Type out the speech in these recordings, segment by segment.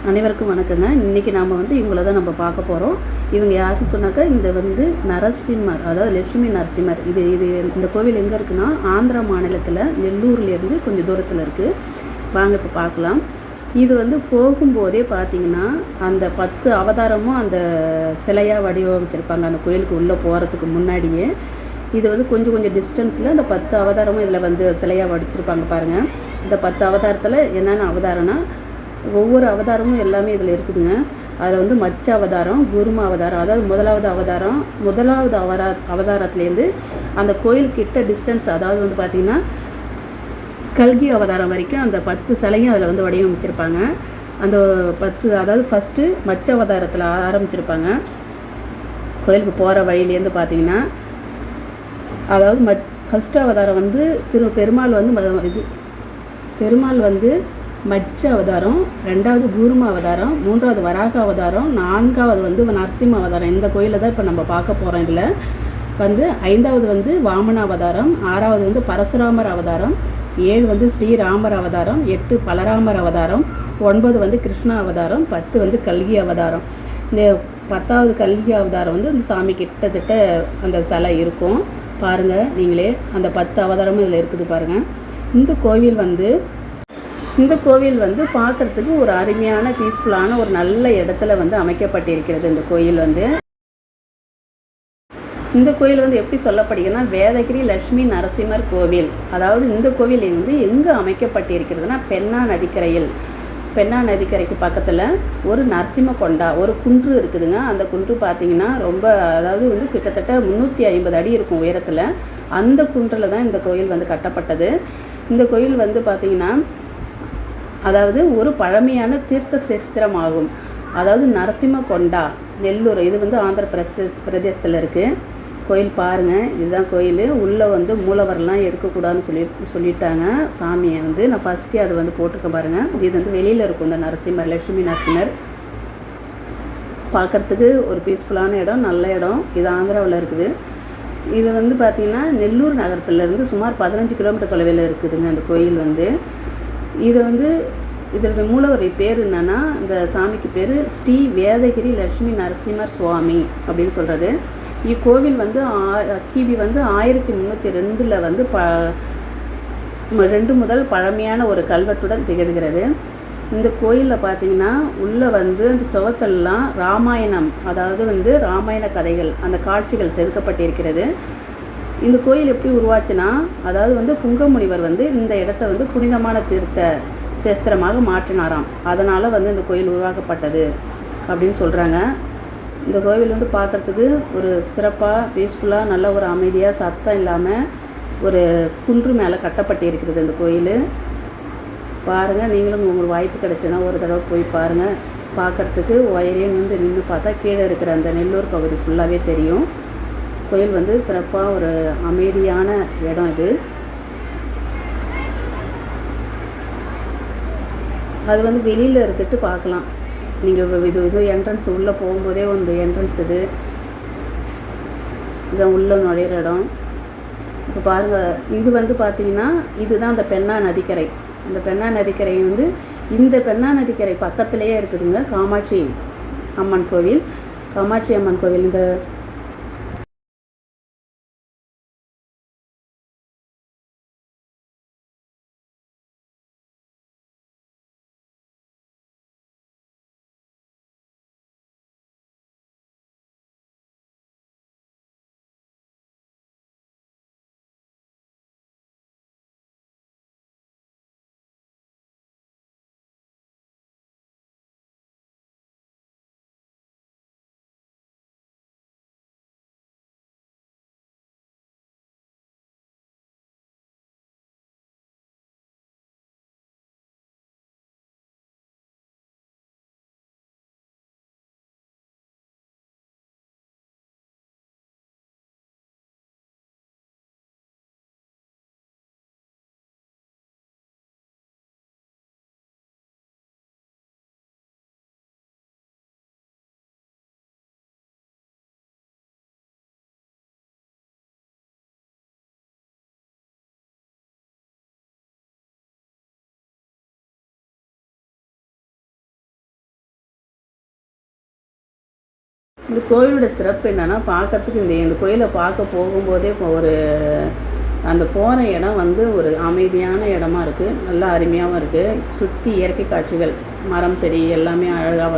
அனைவருக்கும் வணக்கங்க. இன்றைக்கி நாம் இவங்கள தான் நம்ம பார்க்க போகிறோம். இவங்க யாருன்னு சொன்னாக்கா, இந்த நரசிம்மர், அதாவது லட்சுமி நரசிம்மர். இந்த கோவில் எங்கே இருக்குன்னா, ஆந்திரா மாநிலத்தில் நெல்லூர்லேருந்து கொஞ்சம் தூரத்தில் இருக்குது. வாங்க இப்போ பார்க்கலாம். இது போகும்போதே பார்த்திங்கன்னா, அந்த 10 அவதாரமும் அந்த சிலையாக வடிவமைச்சிருப்பாங்க. அந்த கோயிலுக்கு உள்ளே போகிறதுக்கு முன்னாடியே இது கொஞ்சம் கொஞ்சம் டிஸ்டன்ஸில் அந்த 10 அவதாரமும் இதில் சிலையாக வடிச்சிருப்பாங்க பாருங்கள். இந்த 10 அவதாரத்தில் என்னென்ன அவதாரம்னா, ஒவ்வொரு அவதாரமும் எல்லாமே இதில் இருக்குதுங்க. அதில் மச்ச அவதாரம், குரும அவதாரம், அதாவது முதலாவது அவதாரத்துலேருந்து அந்த கோயில்கிட்ட டிஸ்டன்ஸ், அதாவது பார்த்திங்கன்னா கல்கி அவதாரம் வரைக்கும் அந்த 10 சிலையும் அதில் வடிவமைச்சிருப்பாங்க. அந்த 10, அதாவது ஃபஸ்ட்டு மச்ச அவதாரத்தில் ஆரம்பிச்சிருப்பாங்க. கோயிலுக்கு போகிற வழியிலேருந்து பார்த்திங்கன்னா, அதாவது ஃபஸ்ட்டு அவதாரம் பெருமாள் மச்ச அவதாரம், 2வது கூர்ம அவதாரம், 3வது வராக அவதாரம், 4வது நரசிம்ம அவதாரம். இந்த கோயிலை தான் இப்போ நம்ம பார்க்க போகிறோம். இதில் 5வது வாமன அவதாரம், 6வது பரசுராமர் அவதாரம், 7 ஸ்ரீராமர் அவதாரம், 8 பலராமர் அவதாரம், 9 கிருஷ்ண அவதாரம், 10 கல்கி அவதாரம். இந்த 10வது கல்கி அவதாரம் இந்த சாமி கிட்டத்தட்ட அந்த சிலை இருக்கும். பாருங்கள் நீங்களே, அந்த 10 அவதாரமும் இதில் இருக்குது பாருங்கள். இந்த கோவில் பார்க்குறதுக்கு ஒரு அருமையான பீஸ்ஃபுல்லான ஒரு நல்ல இடத்துல அமைக்கப்பட்டிருக்கிறது. இந்த கோயில் எப்படி சொல்லப்படுகிறதுனா, வேதகிரி லட்சுமி நரசிம்மர் கோவில். அதாவது இந்த கோவில் எங்கே அமைக்கப்பட்டிருக்கிறதுனா, பெண்ணா நதிக்கரைக்கு பக்கத்தில் ஒரு நரசிம்ம கொண்டா, ஒரு குன்று இருக்குதுங்க. அந்த குன்று பார்த்திங்கன்னா ரொம்ப, அதாவது கிட்டத்தட்ட 350 அடி இருக்கும் உயரத்தில். அந்த குன்றில் தான் இந்த கோயில் கட்டப்பட்டது. இந்த கோயில் பார்த்திங்கன்னா, அதாவது ஒரு பழமையான தீர்த்த சேஸ்திரம் ஆகும். அதாவது நரசிம்ம கொண்டா, நெல்லூர், இது ஆந்திர பிரதேசத்தில் இருக்குது. கோயில் பாருங்கள், இதுதான் கோயில். உள்ளே மூலவரெலாம் எடுக்கக்கூடாதுன்னு சொல்லிட்டாங்க சாமியை. நான் ஃபஸ்ட்டே அது போட்டிருக்கேன் பாருங்கள். இது வெளியில் இருக்கும் இந்த நரசிம்மர், லட்சுமி நரசிம்மர். பார்க்குறதுக்கு ஒரு பீஸ்ஃபுல்லான இடம், நல்ல இடம். இது ஆந்திராவில் இருக்குது. இது பார்த்திங்கன்னா நெல்லூர் நகரத்துலேருந்து சுமார் 15 கிலோமீட்டர் தொலைவில் இருக்குதுங்க இந்த கோயில். இதோட மூலவர் பேர் என்னென்னா, இந்த சாமிக்கு பேர் ஸ்ரீ வேதகிரி லட்சுமி நரசிம்மர் சுவாமி அப்படின்னு சொல்கிறது. இக்கோவில் கிபி 1302 2 முதல் பழமையான ஒரு கல்வெட்டுடன் திகழ்கிறது. இந்த கோயிலில் பார்த்திங்கன்னா உள்ளே அந்த சுவத்தெல்லாம் ராமாயணம், அதாவது ராமாயண கதைகள், அந்த காட்சிகள் செதுக்கப்பட்டிருக்கிறது. இந்த கோயில் எப்படி உருவாச்சுன்னா, அதாவது புங்கமுனிவர் இந்த இடத்த புனிதமான தீர்த்த சேஸ்திரமாக மாற்றினாராம். அதனால் இந்த கோயில் உருவாக்கப்பட்டது அப்படின்னு சொல்கிறாங்க. இந்த கோவில் பார்க்குறதுக்கு ஒரு சிறப்பாக, பீஸ்ஃபுல்லாக, நல்ல ஒரு அமைதியாக, சத்தம் இல்லாமல் ஒரு குன்று மேலே கட்டப்பட்டு இருக்கிறது இந்த கோயில். பாருங்கள், நீங்களும் உங்களுக்கு வாய்ப்பு கிடைச்சுன்னா ஒரு தடவை போய் பாருங்கள். பார்க்குறதுக்கு வயரேன்னு நின்று பார்த்தா கீழே இருக்கிற அந்த நெல்லூர் பகுதி ஃபுல்லாகவே தெரியும். கோயில் சிறப்பாக ஒரு அமைதியான இடம் இது. அது வெளியில் இருந்துட்டு பார்க்கலாம் நீங்கள். இது என்ட்ரன்ஸ், உள்ளே போகும்போதே என்ட்ரன்ஸ் இதான் உள்ளே நுழையிற இடம். இப்போ பாருங்கள், இது பார்த்திங்கன்னா இதுதான் அந்த பெண்ணா நதிக்கரை. இந்த பெண்ணா நதிக்கரை இந்த பெண்ணா நதிக்கரை பக்கத்துலேயே இருக்குதுங்க காமாட்சி அம்மன் கோவில். இந்த இந்த கோயிலோட சிறப்பு என்னென்னா பார்க்குறதுக்கு இந்த கோயிலை பார்க்க போகும்போதே இப்போ ஒரு அந்த போகிற இடம் வந்து ஒரு அமைதியான இடமா இருக்குது, நல்லா அருமையாகவும் இருக்குது. சுற்றி இயற்கை காட்சிகள், மரம் செடி எல்லாமே அழகாக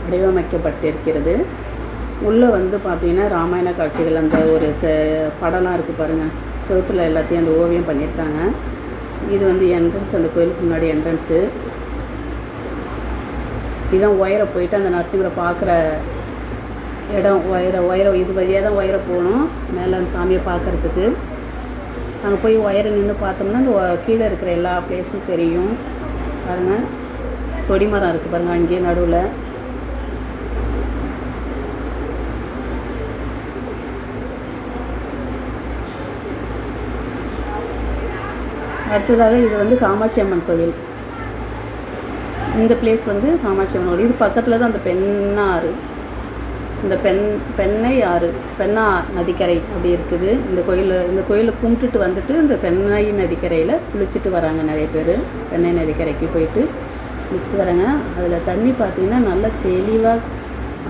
வடிவமைக்கப்பட்டிருக்கிறது. உள்ளே வந்து பார்த்திங்கன்னா ராமாயண காட்சிகள் அந்த ஒரு படம்லாம் இருக்குது பாருங்கள், செவுத்தில் எல்லாத்தையும் அந்த ஓவியம் பண்ணியிருக்காங்க. இது வந்து என்ட்ரன்ஸ், அந்த கோயிலுக்கு முன்னாடி என்ட்ரன்ஸு. இதுதான் ஒயரை போயிட்டு அந்த நரசிம்மரை பார்க்குற இடம். ஒயரை இது வழியாக தான் ஒயரை போகணும் மேலே அந்த சாமியை பார்க்குறதுக்கு. அங்கே போய் ஒயரை நின்று பார்த்தோம்னா அந்த கீழே இருக்கிற எல்லா பிளேஸும் தெரியும். பாருங்கள், கொடிமரம் இருக்குது பாருங்கள் அங்கேயே நடுவில். அடுத்ததாக இது வந்து காமாட்சி அம்மன் கோவில். இந்த பிளேஸ் வந்து காமாட்சி அம்மன் கோவில். இது பக்கத்தில் தான் அந்த பெண்ணாறு, இந்த பெண்ணை ஆறு, பெண்ணா நதிக்கரை அப்படி இருக்குது. இந்த கோயிலை கும்பிட்டுட்டு வந்துட்டு இந்த பெண்ணை நதிக்கரையில் குளிச்சுட்டு வராங்க நிறைய பேர். பெண்ணை நதிக்கரைக்கு போயிட்டு குளிச்சுட்டு வராங்க. அதில் தண்ணி பார்த்திங்கன்னா நல்லா தெளிவாக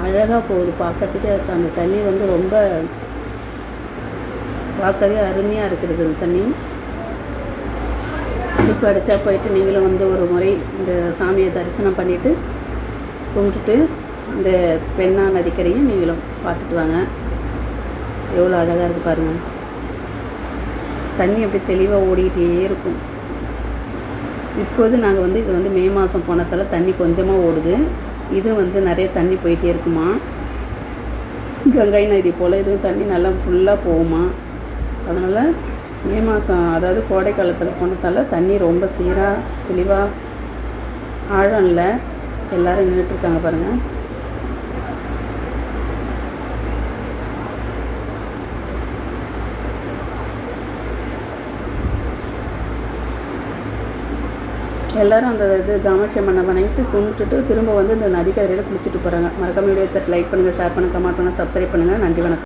அழகாக போகுது பார்க்கறதுக்கு. அந்த தண்ணி வந்து ரொம்ப பார்க்கவே அருமையாக இருக்குது அந்த தண்ணி. இப்போ அடித்தா போயிட்டு நீங்களும் வந்து ஒரு முறை இந்த சாமியை தரிசனம் பண்ணிவிட்டு கும்பிட்டுட்டு இந்த பெண்ணா நதிக்கரையும் நீங்களும் பார்த்துட்டு வாங்க. எவ்வளோ அழகாக இருக்குது பாருங்கள். தண்ணி அப்படி தெளிவாக ஓடிக்கிட்டே இருக்கும். இப்போது நாங்கள் வந்து இது வந்து மே மாதம் போனதால் தண்ணி கொஞ்சமாக ஓடுது. இது வந்து நிறைய தண்ணி போயிட்டே இருக்குமா. கங்கை நதி போல் இதுவும் தண்ணி நல்லா ஃபுல்லாக போகுமா. அதனால் மே மாதம், அதாவது கோடை காலத்தில் போனதால் தண்ணி ரொம்ப சீராக தெளிவாக ஆழம் இல்லை. எல்லோரும் நின்றுட்டுருக்காங்க பாருங்கள். எல்லோரும் அந்த இது காமாட்சி அம்மனை பண்ணிட்டு கும்பிட்டுட்டு திரும்ப வந்து இந்த நதிக்கரையில் குளிச்சுட்டு போகிறாங்க. மறக்காம வீடியோ லைக் பண்ணுங்கள், ஷேர் பண்ணுங்கள், கமெண்ட் பண்ணுங்கள், சப்ஸ்கிரைப் பண்ணுங்கள். நன்றி, வணக்கம்.